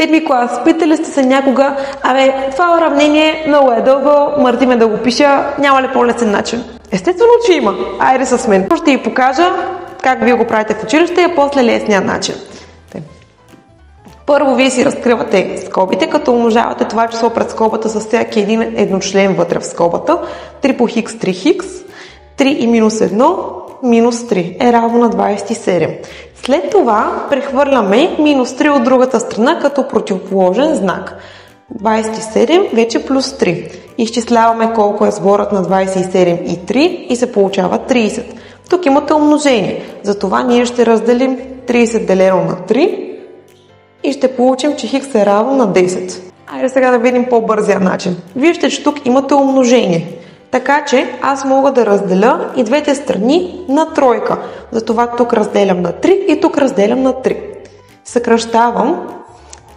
Седми клас, питали сте се някога, това уравнение много е дълго, мързи ме да го пиша, няма ли по-лесен начин? Естествено, че има. Айде с мен. Ще ви покажа как вие го правите в училище, а после лесния начин. Първо вие си разкривате скобите, като умножавате това число пред скобата с всяки един едночлен вътре в скобата. 3 по хикс, 3 хикс, 3 и минус 1, минус 3 е равно на 27. След това прехвърляме минус 3 от другата страна като противоположен знак. 27 вече плюс 3. Изчисляваме колко е сборът на 27 и 3 и се получава 30. Тук имате умножение, затова ние ще разделим 30 делено на 3 и ще получим, че хикс е равно на 10. Айде сега да видим по-бързия начин. Вижте, че тук имате умножение. Така че аз мога да разделя и двете страни на тройка. Затова тук разделям на 3 и тук разделям на 3. Съкращавам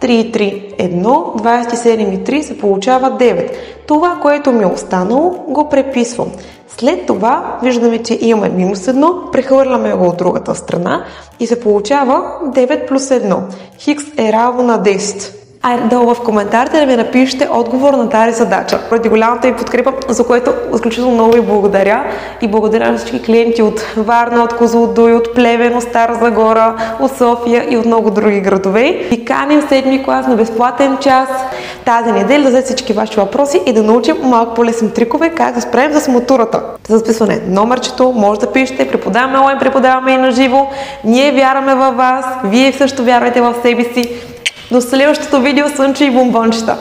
3 и 3 1, 27 и 3 се получава 9. Това, което ми е останало, го преписвам. След това виждаме, че имаме минус 1, прехвърляме го от другата страна и се получава 9 плюс 1. Хикс е равно на 10. Айде долу в коментарите да ми напишете отговор на тази задача. Поради голямата ви подкрепа, за което изключително много ви благодаря. И благодаря на всички клиенти от Варна, от Козлодуй, от Плевен, от Стара Загора, от София и от много други градове. Ви каним седми клас на безплатен час тази неделя да вземете всички ваши въпроси и да научим малко по-лесни трикове как да справим с матурата. За записване номерчето може да пишете, преподаваме онлайн, преподаваме и на живо. Ние вярваме във вас, вие също вярвайте в себе си. До следващото видео, слънче и бомбончета!